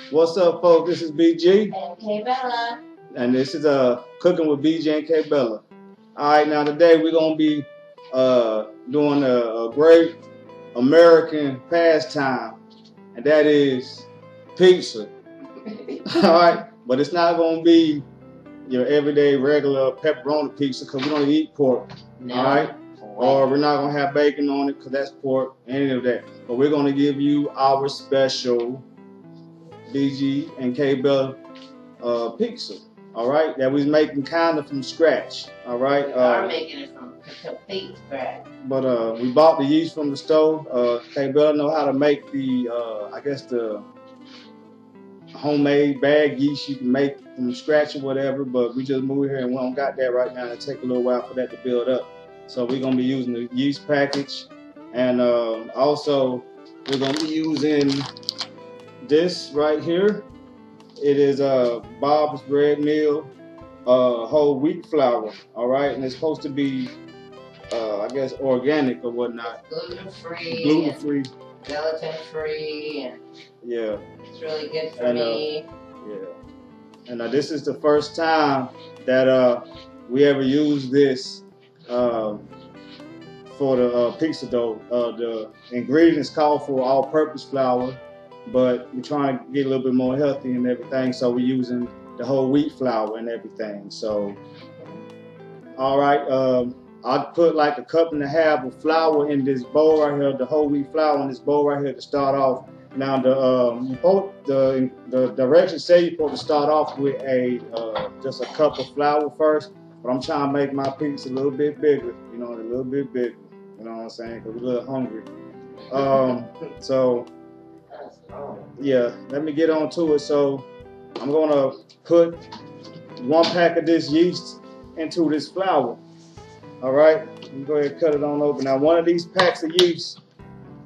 What's up, folks? This is BG. And K Bella. And this is Cooking with BG and K Bella. Alright, now today we're going to be doing a great American pastime, and that is pizza. Alright, but it's not going to be your everyday regular pepperoni pizza because we don't eat pork. No. Alright? Or we're not going to have bacon on it because that's pork, any of that. But we're going to give you our special BG and K Bella pizza, all right, that we're making kind of from scratch, all right. We are making it from complete scratch. But we bought the yeast from the store. K Bella know how to make the, I guess the homemade bag yeast you can make from scratch or whatever. But we just moved here and we don't got that right now. It take a little while for that to build up. So we're gonna be using the yeast package, and also we're gonna be using this right here. It is Bob's Bread Mill whole wheat flour, all right, and it's supposed to be, I guess, organic or whatnot. Gluten-free, gelatin-free, and yeah, it's really good for me. Yeah, and this is the first time that we ever used this for the pizza dough. The ingredients call for all-purpose flour, but we're trying to get a little bit more healthy and everything, so we're using the whole wheat flour and everything. So, all right, I put like 1.5 cups of flour in this bowl right here, the whole wheat flour in this bowl right here to start off. Now, the directions say you're supposed to start off with just a cup of flour first, but I'm trying to make my pizza a little bit bigger, you know, a little bit bigger. You know what I'm saying? Because we're a little hungry. So. Yeah, let me get on to it. So I'm gonna put 1 pack of this yeast into this flour. All right, let me go ahead and cut it on open. Now, one of these packs of yeast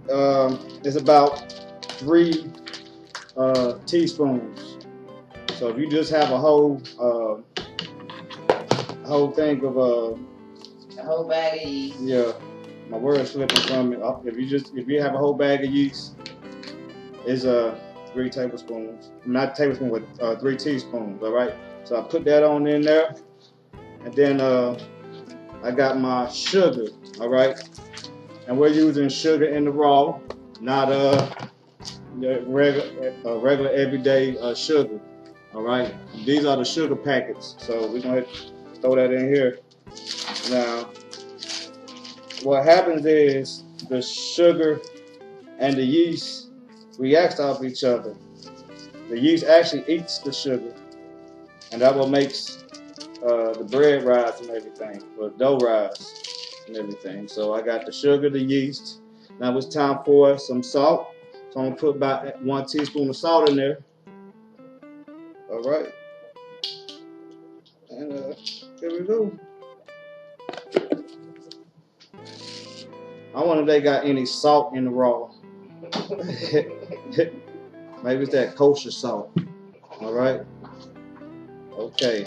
is about 3 teaspoons. So if you just have a whole thing of a whole bag of yeast. Yeah, my word's slipping from me. If you have a whole bag of yeast, is 3 tablespoons. Not tablespoons, but 3 teaspoons. All right. So I put that on in there, and then I got my sugar. All right. And we're using sugar in the raw, not the regular everyday sugar. All right. These are the sugar packets. So we're gonna throw that in here. Now, what happens is the sugar and the yeast reacts off each other. The yeast actually eats the sugar, and that what makes the bread rise and everything, or dough rise and everything. So I got the sugar, the yeast. Now it's time for some salt. So I'm gonna put about 1 teaspoon of salt in there. All right, and here we go. I wonder if they got any salt in the raw. Maybe it's that kosher salt. All right. Okay.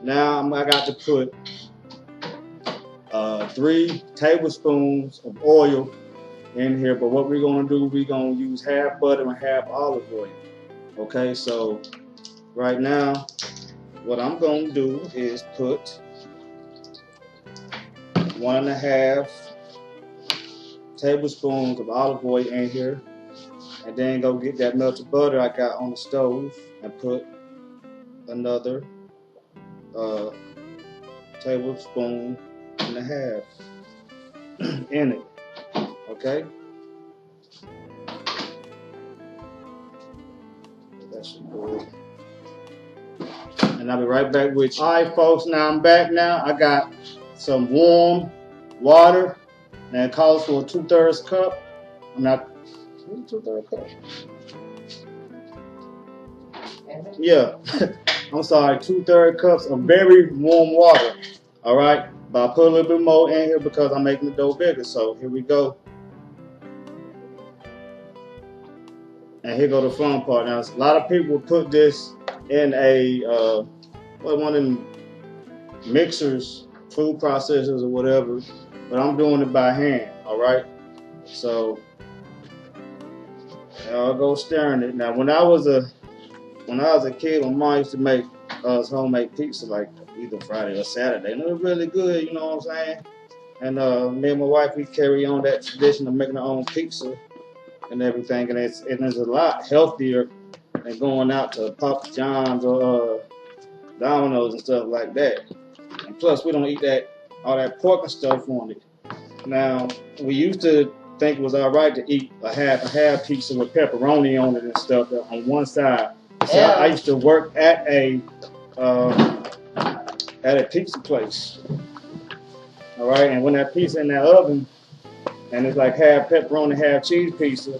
Now I got to put 3 tablespoons of oil in here. But what we're gonna do, we're gonna use half butter and half olive oil. Okay. So right now, what I'm gonna do is put 1.5 tablespoons of olive oil in here, and then go get that melted butter I got on the stove and put another tablespoon and a half in it. Okay, that should go. And I'll be right back with you. All right, folks. Now I'm back. Now I got some warm water. Now it calls for a 2/3 cup. I'm not 2/3 cup. Yeah, I'm sorry, 2/3 cups of very warm water. All right, but I put a little bit more in here because I'm making the dough bigger. So here we go. And here go the fun part. Now, a lot of people put this in one of them mixers, food processors or whatever, but I'm doing it by hand. All right, so I'll go stirring it. Now, when I was a when I was a kid, my mom used to make us homemade pizza like either Friday or Saturday, and it was really good. You know what I'm saying? And me and my wife, we carry on that tradition of making our own pizza and everything, and it's a lot healthier than going out to Papa John's or Domino's and stuff like that. And plus, we don't eat all that pork and stuff on it. Now, we used to think it was all right to eat a half pizza with pepperoni on it and stuff on one side. So Yeah. I used to work at a pizza place. All right, and when that pizza in that oven, and it's like half pepperoni, half cheese pizza,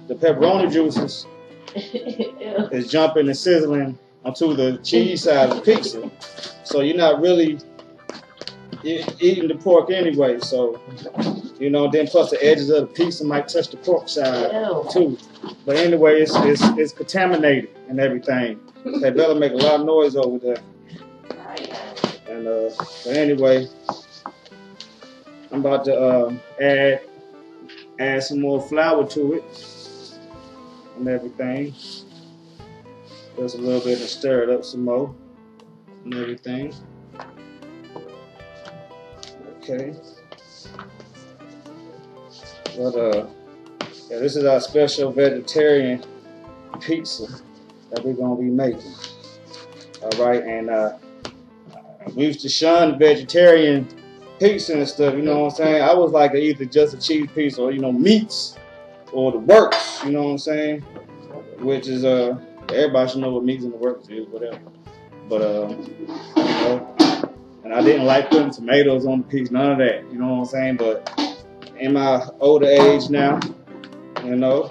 the pepperoni juices is jumping and sizzling onto the cheese side of the pizza. So you're not really eating the pork anyway. So, you know, then plus the edges of the pizza might touch the pork side too. But anyway, it's contaminated and everything. They better make a lot of noise over there. And but anyway, I'm about to add some more flour to it and everything. Just a little bit and stir it up some more and everything. Okay. But yeah, this is our special vegetarian pizza that we're gonna be making. All right, and we used to shun vegetarian pizza and stuff. You know what I'm saying? I was like either just a cheese pizza or meats or the works. You know what I'm saying? Which is everybody should know what meats and the works is, whatever. But you know. And I didn't like putting tomatoes on the pizza, none of that, you know what I'm saying? But in my older age now, you know,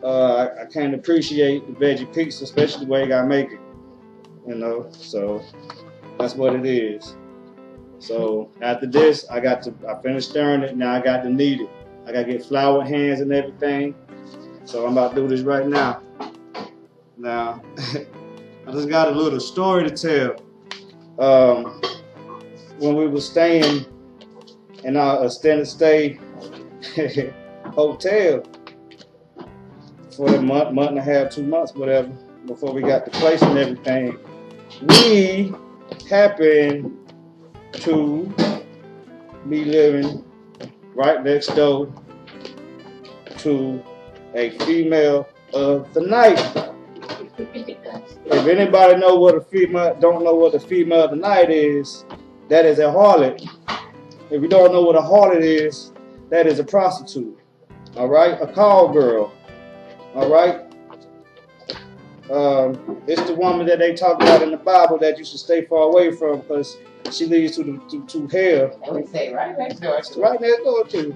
I can't appreciate the veggie pizza, especially the way I make it, you know, so that's what it is. So after this, I finished stirring it, now I got to knead it. I got to get flour hands and everything, so I'm about to do this right now. Now, I just got a little story to tell. When we were staying in our extended stay hotel for a month and a half, 2 months, whatever, before we got the place and everything, we happened to be living right next door to a female of the night. If anybody don't know what a female of the night is, that is a harlot. If you don't know what a harlot is, that is a prostitute. All right, a call girl. All right. It's the woman that they talk about in the Bible that you should stay far away from because she leads to hell. I would say right next door. It's right next door too.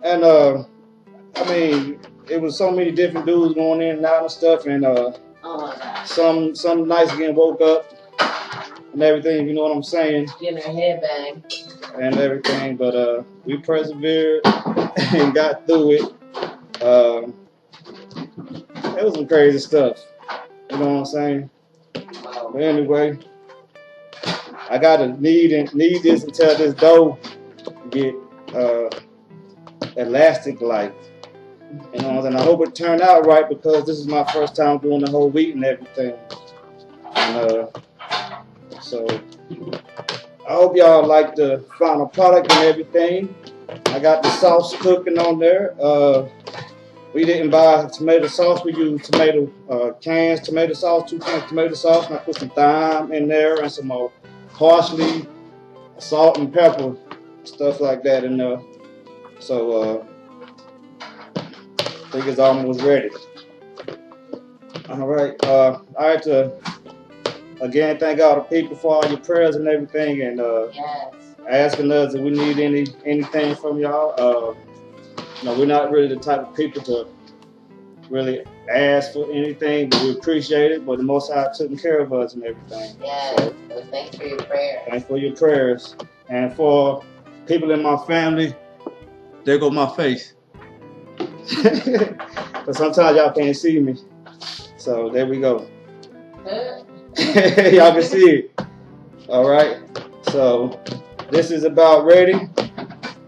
And I mean, it was so many different dudes going in and out and stuff, and oh my God. some nights again woke up and everything, you know what I'm saying? Getting her head banged. And everything, but we persevered and got through it. It was some crazy stuff, you know what I'm saying? Wow. But anyway, I gotta knead this until this dough get elastic like. You know, and I hope it turned out right because this is my first time doing the whole wheat and everything. And so I hope y'all like the final product and everything. I got the sauce cooking on there. We didn't buy tomato sauce. We used tomato cans, tomato sauce, 2 cans tomato sauce, and I put some thyme in there and some parsley, salt and pepper, stuff like that in there. So I think it's almost ready. All right. I like to again thank all the people for all your prayers and everything, and Yes. asking us if we need anything from y'all. No, we're not really the type of people to really ask for anything, but we appreciate it. But the Most High taking care of us and everything. Yes. So, So thanks for your prayers. thanks for your prayers, and for people in my family. There go my face. But sometimes y'all can't see me, so there we go. Y'all can see it. All right, so this is about ready.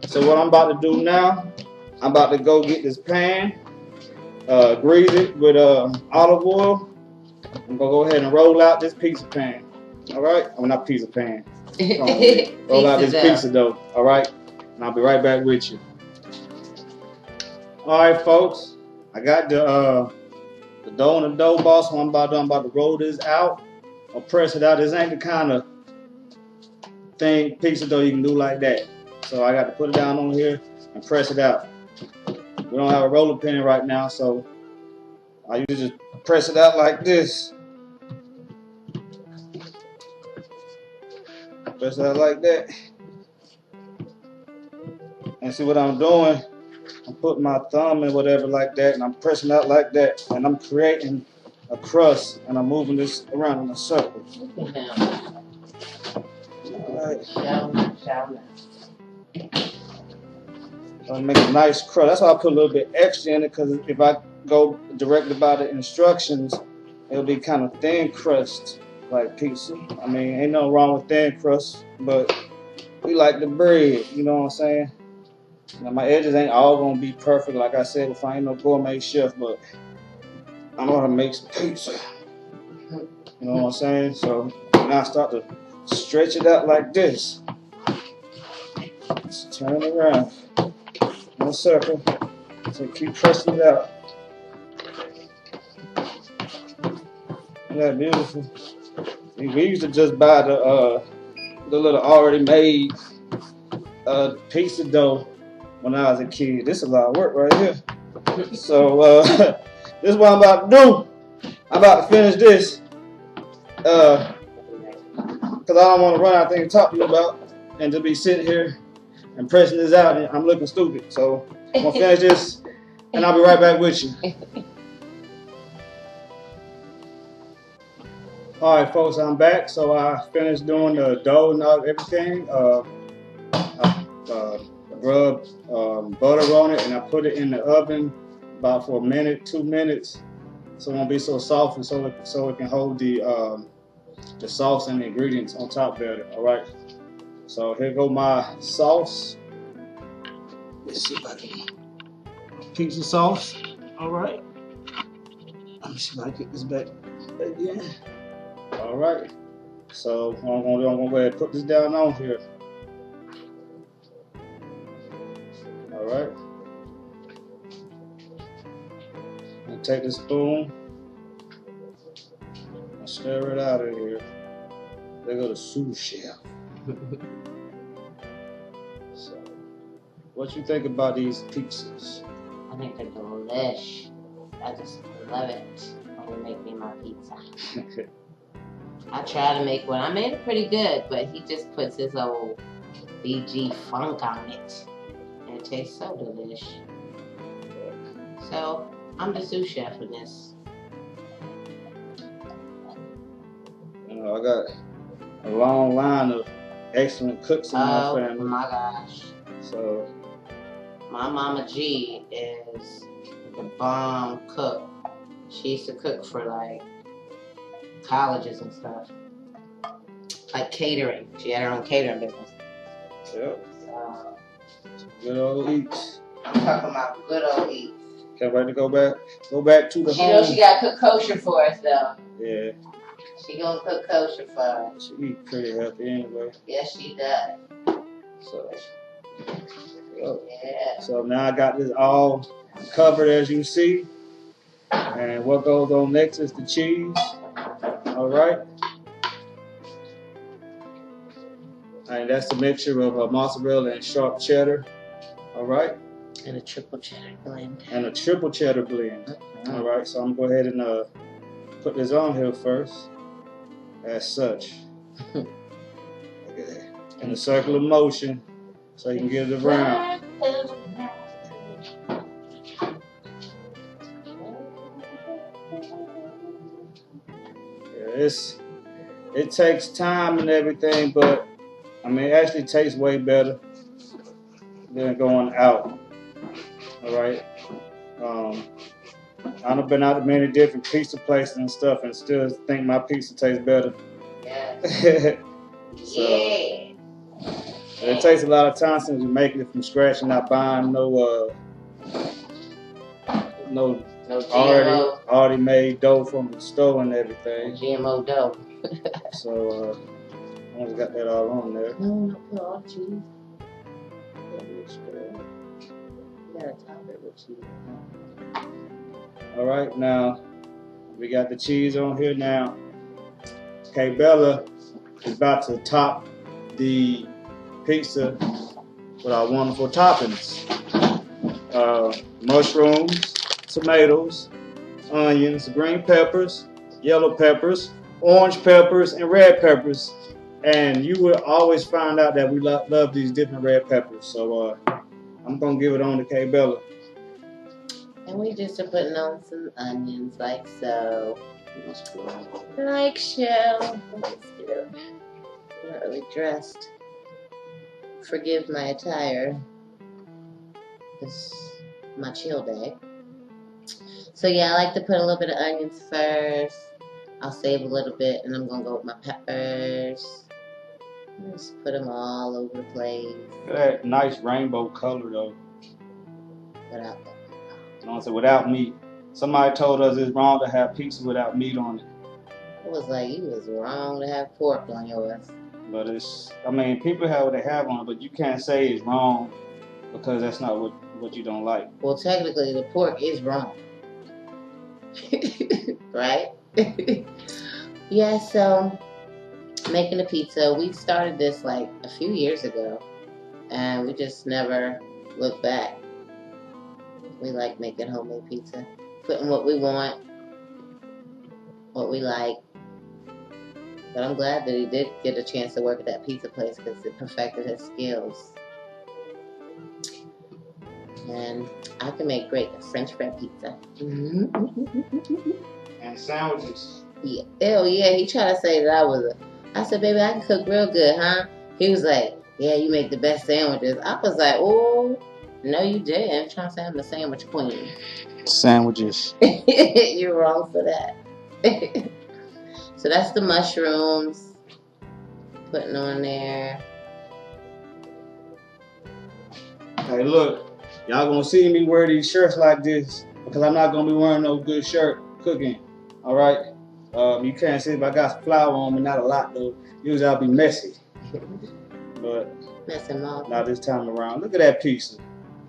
So what I'm about to do now, I'm about to go get this pan, grease it with olive oil, I'm gonna go ahead and roll out this pizza pan. All right? Oh, not pizza pan. Roll out this pizza dough. All right? And I'll be right back with you. All right, folks. I got the dough in the dough box. So I'm about to roll this out or press it out. This ain't the kind of thing pizza dough you can do like that. So I got to put it down on here and press it out. We don't have a roller pin right now, so I usually just press it out like this. Press it out like that. And see what I'm doing? I'm putting my thumb in whatever like that, and I'm pressing out like that, and I'm creating a crust, and I'm moving this around in a circle. Alright. I'll make a nice crust. That's why I put a little bit extra in it, because if I go directly by the instructions, it'll be kind of thin crust like pizza. I mean, ain't nothing wrong with thin crust, but we like the bread, you know what I'm saying? Now, my edges ain't all gonna be perfect, like I said before. I ain't no gourmet chef, but I know how to make some pizza. You know what I'm saying? So now I start to stretch it out like this. Just turn it around in a circle. So keep pressing it out. Isn't that beautiful? We used to just buy the little already made pizza dough when I was a kid. This is a lot of work right here. So this is what I'm about to do. I'm about to finish this. Because I don't want to run out of things to talk to you about and to be sitting here and pressing this out and I'm looking stupid. So I'm going to finish this and I'll be right back with you. Alright folks, I'm back. So I finished doing the dough and everything. I rubbed butter on it and I put it in the oven about for a minute, 2 minutes. So it won't be so soft and so it can hold the sauce and the ingredients on top better. Alright. So here go my sauce. Let's see if I can pizza sauce. Alright. Let me see if I can get this back again. Alright. So what I'm gonna do, I'm gonna go ahead and put this down on here. Alright. I'm gonna take the spoon and stir it out of here. There go the sous chef. So, what you think about these pizzas? I think they're delish. I just love it when you make me my pizza. I try to make one. I made it pretty good, but he just puts his old Veggie funk on it. And it tastes so delish. So, I'm the sous chef in this. You know, I got a long line of excellent cooks in my family. Oh my gosh. So, my Mama G is the bomb cook. She used to cook for like colleges and stuff. Like catering. She had her own catering business. yep. Good old eats. I'm talking about good old eats. Can't wait to go back to the She home. knows she got to cook kosher for us though. Yeah. She gonna cook kosher for us. She eat pretty healthy anyway. Yes, she does. So, yep. Yeah. So now I got this all covered as you see. And what goes on next is the cheese. Alright. And that's the mixture of mozzarella and sharp cheddar. Alright. And a triple cheddar blend. And a triple cheddar blend. Alright, so I'm going to go ahead and put this on here first. As such. Look at that. In a circular motion. So you can get it around. Yeah, it takes time and everything, but I mean it actually tastes way better than going out. Alright. I've been out to many different pizza places and stuff and still think my pizza tastes better. Yes. So, yeah. it takes a lot of time since you're making it from scratch and not buying no No GMO. Already made dough from the store and everything. GMO dough. So I only got that all on there. No, put all cheese. You gotta top it with cheese. Alright, now we got the cheese on here now. Okay, Bella is about to top the pizza with our wonderful toppings. Mushrooms, tomatoes, onions, green peppers, yellow peppers, orange peppers, and red peppers. And you will always find out that we love these different red peppers. So I'm going to give it on to K Bella. And we just are putting on some onions like so. Like so. Not really dressed. Forgive my attire. It's my chill day. So yeah, I like to put a little bit of onions first. I'll save a little bit and I'm going to go with my peppers. Just put them all over the place. That nice rainbow color though. Without that. You know what I'm saying? Without meat. Somebody told us it's wrong to have pizza without meat on it. It was like, you was wrong to have pork on yours. But I mean, people have what they have on it, but you can't say it's wrong because that's not what you don't like. Well, technically, the pork is wrong. Right? Yeah, so making the pizza, we started this like a few years ago and we just never looked back. We like making homemade pizza, putting what we want, what we like. But I'm glad that he did get a chance to work at that pizza place because it perfected his skills. And I can make great French bread pizza. And sandwiches. Yeah. Hell yeah, he tried to say that I said, baby, I can cook real good, huh? He was like, yeah, you make the best sandwiches. I was like, oh, no you didn't. I'm trying to say I'm the sandwich queen. Sandwiches. You're wrong for that. So that's the mushrooms. Putting on there. Hey, look. Y'all gonna see me wear these shirts like this because I'm not gonna be wearing no good shirt cooking. Alright? You can't see if I got some flour on me, not a lot though. Usually I'll be messy. But not this time around. Look at that pizza.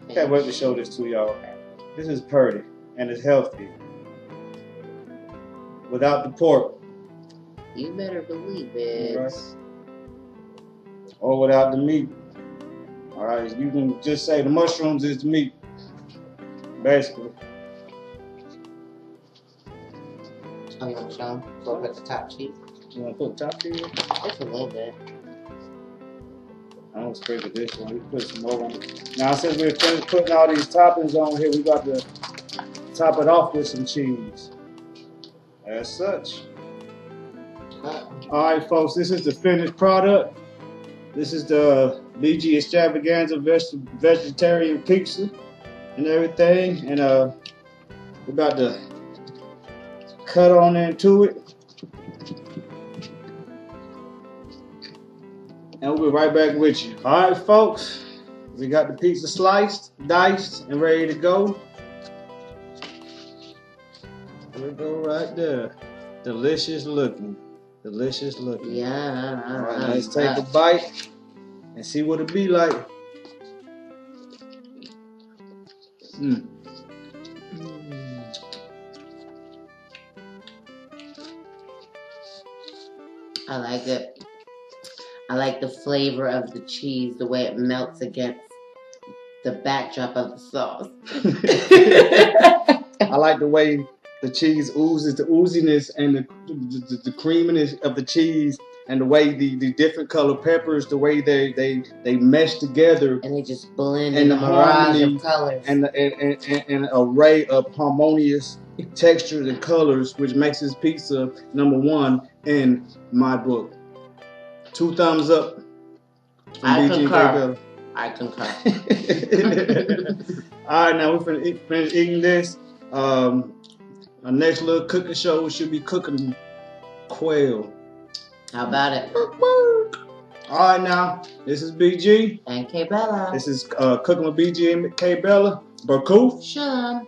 Can't wait to show this to y'all. This is pretty and it's healthy. Without the pork. You better believe it. Right. Or without the meat. Alright, you can just say the mushrooms is the meat. Basically. Oh, you want to show them? So put the top cheese. You want to put the top cheese? Just a little bit. I don't scrape it this one. We put some more on it. Now, since we're finished putting all these toppings on here, we got to top it off with some cheese. As such. Alright, folks, this is the finished product. This is the Veggie extravaganza vegetarian pizza and everything. And we're about to cut on into it. And we'll be right back with you. Alright, folks. We got the pizza sliced, diced, and ready to go. There we go right there. Delicious looking. Delicious looking. Yeah. Alright, let's take a bite and see what it be like. I like it. I like the flavor of the cheese, the way it melts against the backdrop of the sauce. I like the way the cheese oozes, the ooziness and the creaminess of the cheese, and the way the different color peppers, the way they mesh together, and they just blend in a mirage of colors, and an array of harmonious textures and colors, which makes this pizza #1 in my book. 2 thumbs up. I concur. I concur. All right, now we're finish eating this. Our next little cooking show should be cooking quail. How about it? All right, now this is BG and K Bella. This is cooking with BG and K Bella. Barkoof. Shalom.